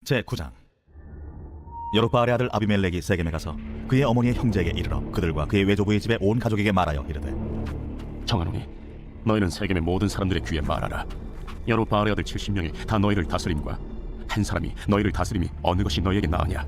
제9장. 여룹바알의 아들 아비멜렉이 세겜에 가서 그의 어머니의 형제에게 이르러 그들과 그의 외조부의 집에 온 가족에게 말하여 이르되, 청하노니 너희는 세겜의 모든 사람들의 귀에 말하라. 여룹바알의 아들 70명이 다 너희를 다스림과 한 사람이 너희를 다스림이 어느 것이 너희에게 나으냐.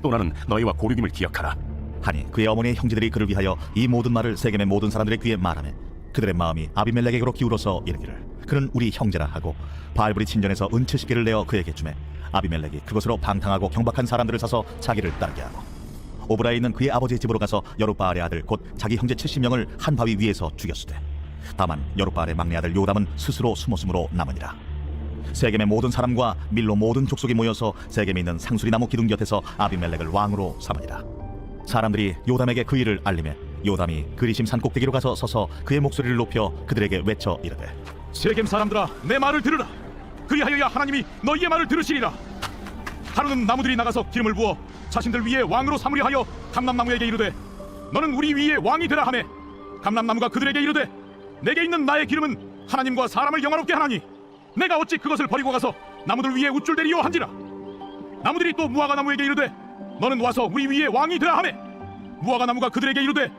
또 나는 너희와 고륙임을 기억하라. 하니 그의 어머니의 형제들이 그를 위하여 이 모든 말을 세겜의 모든 사람들의 귀에 말하매 그들의 마음이 아비멜렉에게로 기울어서 이르기를, 그는 우리 형제라 하고 바알브리 친전에서 은 70개를 내어 그에게 주매 아비멜렉이 그것으로 방탕하고 경박한 사람들을 사서 자기를 따르게 하고 오브라에 있는 그의 아버지의 집으로 가서 여룹바알의 아들 곧 자기 형제 70명을 한 바위 위에서 죽였으되, 다만 여룹바알의 막내 아들 요담은 스스로 숨었으므로 남으니라. 세겜의 모든 사람과 밀로 모든 족속이 모여서 세겜에 있는 상수리나무 기둥 곁에서 아비멜렉을 왕으로 삼으니라. 사람들이 요담에게 그 일을 알리매 요담이 그리심 산 꼭대기로 가서 서서 그의 목소리를 높여 그들에게 외쳐 이르되, 세겜 사람들아, 내 말을 들으라. 그리하여야 하나님이 너희의 말을 들으시리라. 하루는 나무들이 나가서 기름을 부어 자신들 위에 왕으로 삼으려 하여 감람나무에게 이르되, 너는 우리 위에 왕이 되라 하매 감람나무가 그들에게 이르되, 내게 있는 나의 기름은 하나님과 사람을 영화롭게 하나니 내가 어찌 그것을 버리고 가서 나무들 위에 우쭐대리요 한지라. 나무들이 또 무화과 나무에게 이르되, 너는 와서 우리 위에 왕이 되라 하매 무화과 나무가 그들에게 이르되,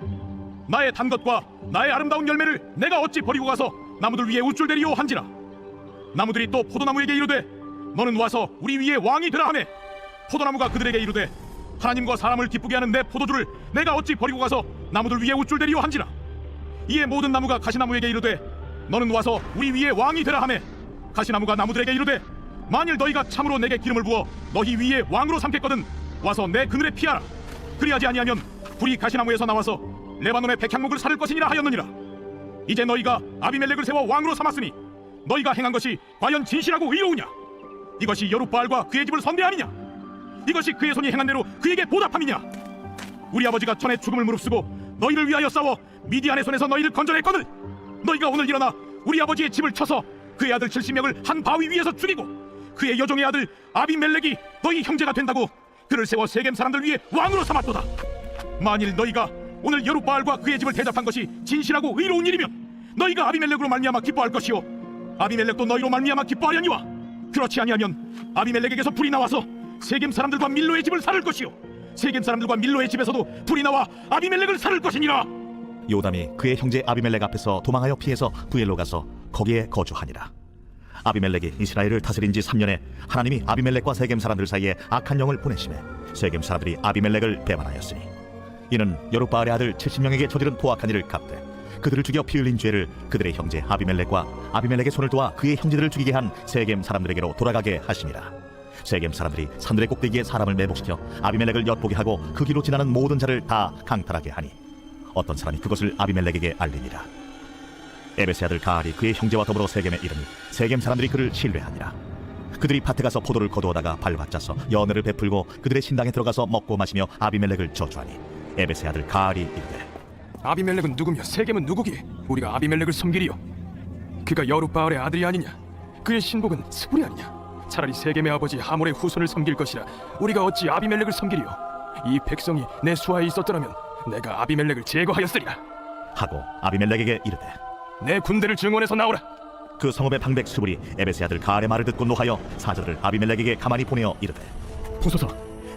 나의 단 것과 나의 아름다운 열매를 내가 어찌 버리고 가서 나무들 위에 우쭐대리요 한지라. 나무들이 또 포도나무에게 이르되, 너는 와서 우리 위에 왕이 되라 하매 포도나무가 그들에게 이르되, 하나님과 사람을 기쁘게 하는 내 포도주를 내가 어찌 버리고 가서 나무들 위에 우쭐대리요 한지라. 이에 모든 나무가 가시나무에게 이르되, 너는 와서 우리 위에 왕이 되라 하매 가시나무가 나무들에게 이르되, 만일 너희가 참으로 내게 기름을 부어 너희 위에 왕으로 삼겠거든 와서 내 그늘에 피하라. 그리하지 아니하면 불이 가시나무에서 나와서 레바논의 백향목을 사를 것이니라 하였느니라. 이제 너희가 아비멜렉을 세워 왕으로 삼았으니 너희가 행한 것이 과연 진실하고 의로우냐? 이것이 여룹바알과 그의 집을 선대함이냐? 이것이 그의 손이 행한 대로 그에게 보답함이냐? 우리 아버지가 전에 죽음을 무릅쓰고 너희를 위하여 싸워 미디안의 손에서 너희를 건져냈거늘 너희가 오늘 일어나 우리 아버지의 집을 쳐서 그의 아들 70명을 한 바위 위에서 죽이고 그의 여종의 아들 아비멜렉이 너희 형제가 된다고 그를 세워 세겜 사람들 위에 왕으로 삼았도다. 만일 너희가 오늘 여룹바알과 그의 집을 대접한 것이 진실하고 의로운 일이면 너희가 아비멜렉으로 말미암아 기뻐할 것이요 아비멜렉도 너희로 말미암아 기뻐하려니와, 그렇지 아니하면 아비멜렉에게서 불이 나와서 세겜 사람들과 밀로의 집을 살을 것이요 세겜 사람들과 밀로의 집에서도 불이 나와 아비멜렉을 살을 것이니라. 요담이 그의 형제 아비멜렉 앞에서 도망하여 피해서 부엘로 가서 거기에 거주하니라. 아비멜렉이 이스라엘을 다스린 지 3년에 하나님이 아비멜렉과 세겜 사람들 사이에 악한 영을 보내심에 세겜 사람들이 아비멜렉을 배반하였으니, 이는 여룹바알의 아들 70명에게 저지른 포악한 일을 갚되 그들을 죽여 피 흘린 죄를 그들의 형제 아비멜렉과 아비멜렉의 손을 도와 그의 형제들을 죽이게 한 세겜 사람들에게로 돌아가게 하심이라. 세겜 사람들이 산들의 꼭대기에 사람을 매복시켜 아비멜렉을 엿보게 하고 그 길로 지나는 모든 자를 다 강탈하게 하니 어떤 사람이 그것을 아비멜렉에게 알리니라. 에베스의 아들 가알이 그의 형제와 더불어 세겜에 이르니 세겜 사람들이 그를 신뢰하니라. 그들이 밭에 가서 포도를 거두어다가 발받자서 연회를 베풀고 그들의 신당에 들어가서 먹고 마시며 아비멜렉을 저주하니 에베스의 아들 가알이 이르되, 아비멜렉은 누구며 세겜은 누구기에 우리가 아비멜렉을 섬기리요? 그가 여룹바알의 아들이 아니냐? 그의 신복은 스불이 아니냐? 차라리 세겜의 아버지 하몰의 후손을 섬길 것이라 우리가 어찌 아비멜렉을 섬기리요? 이 백성이 내 수하에 있었더라면 내가 아비멜렉을 제거하였으리라 하고 아비멜렉에게 이르되, 내 군대를 증원해서 나오라. 그 성읍의 방백 스불이 에베스의 아들 가알의 말을 듣고 노하여 사절을 아비멜렉에게 가만히 보내어 이르되, 보소서,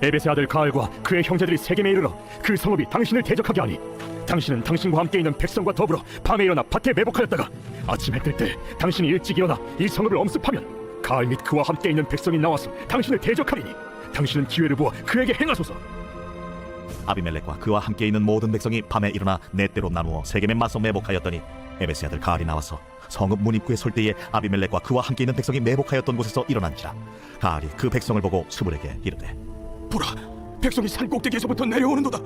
에베스의 아들 가알과 그의 형제들이 세겜에 이르러 그 성읍이 당신을 대적하게 하니 당신은 당신과 함께 있는 백성과 더불어 밤에 일어나 밭에 매복하였다가 아침 해 뜰 때 당신이 일찍 일어나 이 성읍을 엄습하면 가알 및 그와 함께 있는 백성이 나와서 당신을 대적하리니 당신은 기회를 보아 그에게 행하소서. 아비멜렉과 그와 함께 있는 모든 백성이 밤에 일어나 네 때로 나누어 세겜에 맞서 매복하였더니 에베스의 아들 가알이 나와서 성읍 문 입구에 설 때에 아비멜렉과 그와 함께 있는 백성이 매복하였던 곳에서 일어난지라. 가알이 그 백성을 보고 스불에게 이르되, 보라, 백성이 산 꼭대기에서부터 내려오는도다.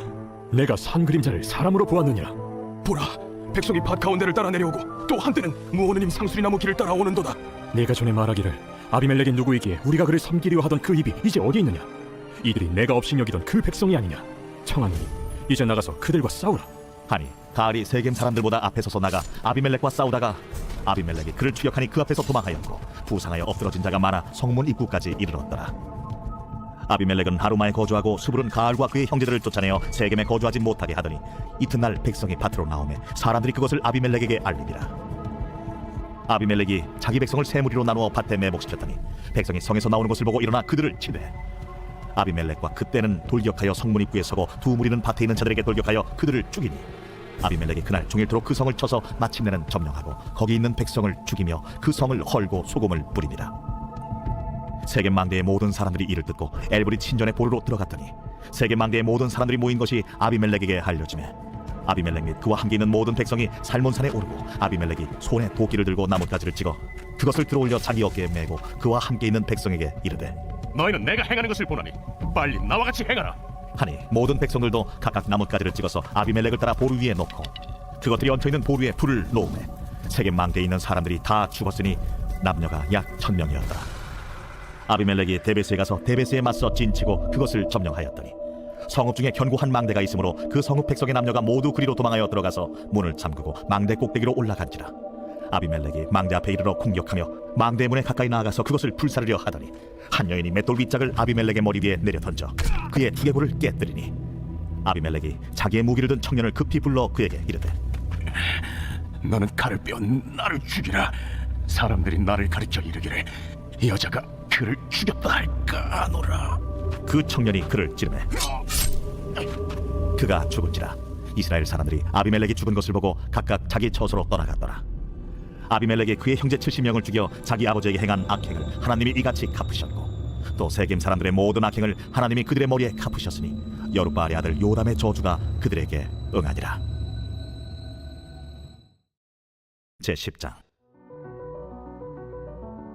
내가 산 그림자를 사람으로 보았느니라. 보라, 백성이 밭 가운데를 따라 내려오고 또 한때는 무오느님 상수리나무 길을 따라 오는도다. 네가 전에 말하기를 아비멜렉이 누구이기에 우리가 그를 섬기려 하던 그 입이 이제 어디 있느냐? 이들이 내가 없인 여기던 그 백성이 아니냐? 청하노니 이제 나가서 그들과 싸우라. 하니 가알이 세겜 사람들보다 앞에 서서 나가 아비멜렉과 싸우다가 아비멜렉이 그를 추격하니 그 앞에서 도망하였고 부상하여 엎드러진 자가 많아 성문 입구까지 이르렀더라. 아비멜렉은 하루마에 거주하고 스불은 가알과 그의 형제들을 쫓아내어 세겜에 거주하지 못하게 하더니 이튿날 백성이 밭으로 나오매 사람들이 그것을 아비멜렉에게 알리니라. 아비멜렉이 자기 백성을 세 무리로 나누어 밭에 매복시켰더니 백성이 성에서 나오는 것을 보고 일어나 그들을 치되 아비멜렉과 그때는 돌격하여 성문 입구에 서고 두 무리는 밭에 있는 자들에게 돌격하여 그들을 죽이니 아비멜렉이 그날 종일토록 그 성을 쳐서 마침내는 점령하고 거기 있는 백성을 죽이며 그 성을 헐고 소금을 뿌립니다. 세겜 망대의 모든 사람들이 이를 듣고 엘브릿 신전의 보르로 들어갔더니 세겜 망대의 모든 사람들이 모인 것이 아비멜렉에게 알려지매 아비멜렉 및 그와 함께 있는 모든 백성이 살몬산에 오르고 아비멜렉이 손에 도끼를 들고 나뭇가지를 찍어 그것을 들어올려 자기 어깨에 메고 그와 함께 있는 백성에게 이르되 너희는 내가 행하는 것을 보노니 빨리 나와 같이 행하라. 하니 모든 백성들도 각각 나뭇가지를 찍어서 아비멜렉을 따라 보루 위에 놓고 그것들이 얹혀있는 보루 위에 불을 놓으매 세겜 망대에 있는 사람들이 다 죽었으니 남녀가 약 1000명이었더라. 아비멜렉이 데베스에 가서 데베스에 맞서 진치고 그것을 점령하였더니 성읍 중에 견고한 망대가 있으므로 그 성읍 백성의 남녀가 모두 그리로 도망하여 들어가서 문을 잠그고 망대 꼭대기로 올라간지라. 아비멜렉이 망대 앞에 이르러 공격하며 망대 문에 가까이 나아가서 그것을 불사르려 하더니 한 여인이 맷돌 윗짝을 아비멜렉의 머리 위에 내려 던져 그의 두개골을 깨뜨리니 아비멜렉이 자기의 무기를 든 청년을 급히 불러 그에게 이르되 너는 칼을 빼어 나를 죽이라. 사람들이 나를 가리켜 이르기를 이 여자가 그를 죽였다 할까 하노라. 그 청년이 그를 찌르매 그가 죽은지라. 이스라엘 사람들이 아비멜렉이 죽은 것을 보고 각각 자기 처소로 떠나갔더라. 아비멜렉이 그의 형제 70명을 죽여 자기 아버지에게 행한 악행을 하나님이 이같이 갚으셨고 또 세겜 사람들의 모든 악행을 하나님이 그들의 머리에 갚으셨으니 여룻바알의 아들 요담의 저주가 그들에게 응하니라. 제10장.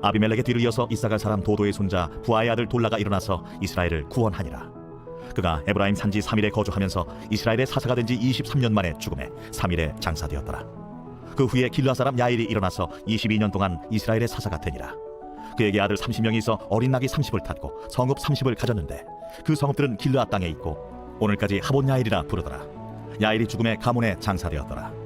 아비멜렉의 뒤를 이어서 이사갈 사람 도도의 손자 부하의 아들 돌라가 일어나서 이스라엘을 구원하니라. 그가 에브라임 산지 3일에 거주하면서 이스라엘의 사사가 된 지 23년 만에 죽음에 3일에 장사되었더라. 그 후에 길르앗 사람 야일이 일어나서 22년 동안 이스라엘의 사사가 되니라. 그에게 아들 30명이 있어 어린 낙이 30을 탔고 성읍 30을 가졌는데 그 성읍들은 길르앗 땅에 있고 오늘까지 하본 야일이라 부르더라. 야일이 죽음에 가문에 장사되었더라.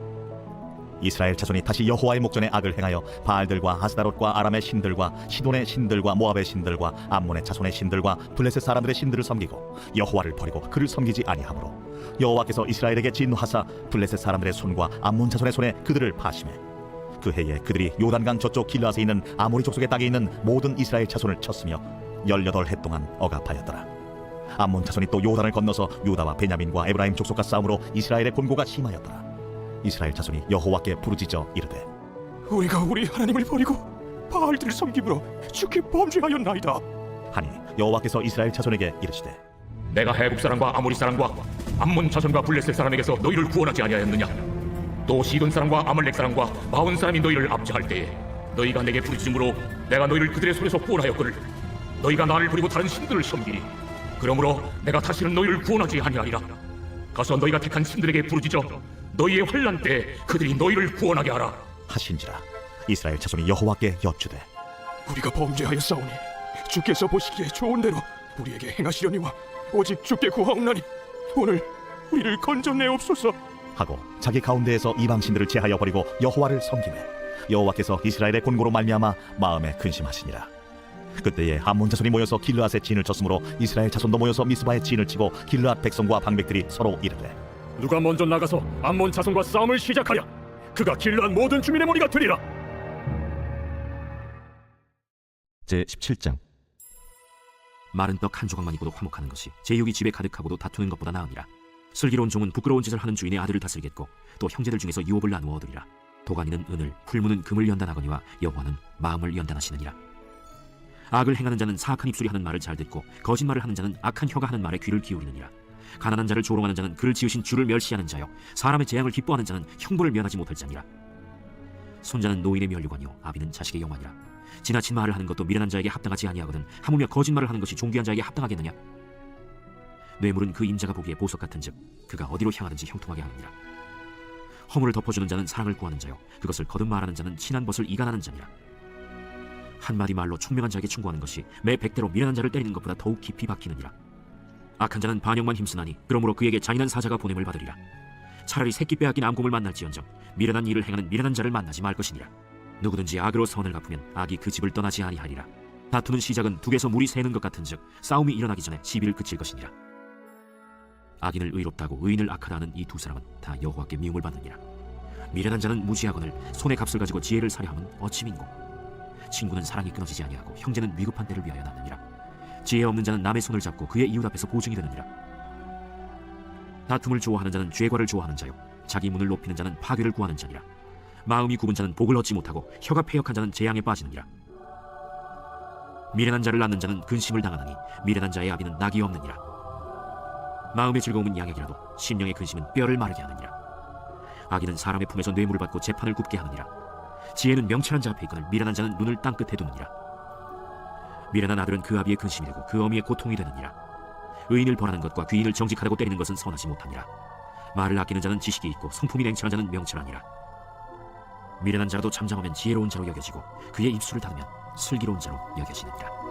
이스라엘 자손이 다시 여호와의 목전에 악을 행하여 바알들과 아스다롯과 아람의 신들과 시돈의 신들과 모압의 신들과 암몬의 자손의 신들과 블레셋 사람들의 신들을 섬기고 여호와를 버리고 그를 섬기지 아니하므로 여호와께서 이스라엘에게 진노하사 블레셋 사람들의 손과 암몬 자손의 손에 그들을 파심해 그 해에 그들이 요단강 저쪽 길르앗에 있는 아모리 족속의 땅에 있는 모든 이스라엘 자손을 쳤으며 18해 동안 억압하였더라. 암몬 자손이 또 요단을 건너서 유다와 베냐민과 에브라임 족속과 싸움으로 이스라엘의 곤고가 심하였더라. 이스라엘 자손이 여호와께 부르짖어 이르되 우리가 우리 하나님을 버리고 바알들을 섬김으로 주께 범죄하였나이다 하니 여호와께서 이스라엘 자손에게 이르시되 내가 해국 사람과 아모리 사람과 암몬 자손과 블레셋 사람에게서 너희를 구원하지 아니하였느냐? 또 시돈 사람과 아말렉 사람과 마온 사람이 너희를 압제할 때에 너희가 내게 부르짖음으로 내가 너희를 그들의 손에서 구원하였거늘 너희가 나를 버리고 다른 신들을 섬기니 그러므로 내가 다시는 너희를 구원하지 아니하리라. 가서 너희가 택한 신들에게 부르짖어 너희의 환난 때 그들이 너희를 구원하게 하라 하신지라. 이스라엘 자손이 여호와께 여쭈되 우리가 범죄하였사오니 주께서 보시기에 좋은 대로 우리에게 행하시려니와 오직 주께 구하옵나니 오늘 우리를 건져내옵소서 하고 자기 가운데에서 이방 신들을 제하여 버리고 여호와를 섬기매 여호와께서 이스라엘의 곤고로 말미암아 마음에 근심하시니라. 그때에 암몬 자손이 모여서 길르앗에 진을 쳤으므로 이스라엘 자손도 모여서 미스바에 진을 치고 길르앗 백성과 방백들이 서로 이르되 누가 먼저 나가서 암몬 자손과 싸움을 시작하랴. 그가 길르앗 모든 주민의 머리가 되리라. 제17장. 마른 떡 한 조각만 입고도 화목하는 것이 제육이 집에 가득하고도 다투는 것보다 나으니라. 슬기로운 종은 부끄러운 짓을 하는 주인의 아들을 다스리겠고 또 형제들 중에서 유업을 나누어 얻으리라. 도가니는 은을 풀무는 금을 연단하거니와 여호와는 마음을 연단하시느니라. 악을 행하는 자는 사악한 입술이 하는 말을 잘 듣고 거짓말을 하는 자는 악한 혀가 하는 말에 귀를 기울이느니라. 가난한 자를 조롱하는 자는 그를 지으신 주를 멸시하는 자요 사람의 재앙을 기뻐하는 자는 형벌을 면하지 못할 자니라. 손자는 노인의 면류관이요 아비는 자식의 영화니라. 지나친 말을 하는 것도 미련한 자에게 합당하지 아니하거든 하물며 거짓말을 하는 것이 존귀한 자에게 합당하겠느냐. 뇌물은 그 임자가 보기에 보석 같은즉 그가 어디로 향하든지 형통하게 하느니라. 허물을 덮어주는 자는 사랑을 구하는 자요 그것을 거듭 말하는 자는 친한 벗을 이간하는 자니라. 한마디 말로 총명한 자에게 충고하는 것이 매 100대로 미련한 자를 때리는 것보다 더욱 깊이 박히느니라. 악한 자는 반역만 힘쓰나니 그러므로 그에게 잔인한 사자가 보냄을 받으리라. 차라리 새끼 빼앗긴 암곰을 만날지언정 미련한 일을 행하는 미련한 자를 만나지 말 것이니라. 누구든지 악으로 선을 갚으면 악이 그 집을 떠나지 아니하리라. 다투는 시작은 둑에서 물이 새는 것 같은즉 싸움이 일어나기 전에 시비를 그칠 것이니라. 악인을 의롭다고 의인을 악하다 하는 이 두 사람은 다 여호와께 미움을 받느니라. 미련한 자는 무지하거늘 손의 값을 가지고 지혜를 사려함은 어찌 민고. 친구는 사랑이 끊어지지 아니하고 형제는 위급한 때를 위하여 낳느니라. 지혜 없는 자는 남의 손을 잡고 그의 이웃 앞에서 보증이 되느니라. 다툼을 좋아하는 자는 죄과를 좋아하는 자요 자기 문을 높이는 자는 파괴를 구하는 자니라. 마음이 굽은 자는 복을 얻지 못하고 혀가 패역한 자는 재앙에 빠지느니라. 미련한 자를 낳는 자는 근심을 당하느니 미련한 자의 아비는 낙이 없느니라. 마음의 즐거움은 양액이라도 심령의 근심은 뼈를 마르게 하느니라. 악인은 사람의 품에서 뇌물을 받고 재판을 굽게 하느니라. 지혜는 명철한 자 앞에 있거늘 미련한 자는 눈을 땅끝에 두느니라. 미련한 아들은 그 아비의 근심이 되고 그 어미의 고통이 되느니라. 의인을 벌하는 것과 귀인을 정직하다고 때리는 것은 선하지 못하니라. 말을 아끼는 자는 지식이 있고 성품이 냉철한 자는 명철하니라. 미련한 자라도 잠잠하면 지혜로운 자로 여겨지고 그의 입술을 닫으면 슬기로운 자로 여겨지느니라.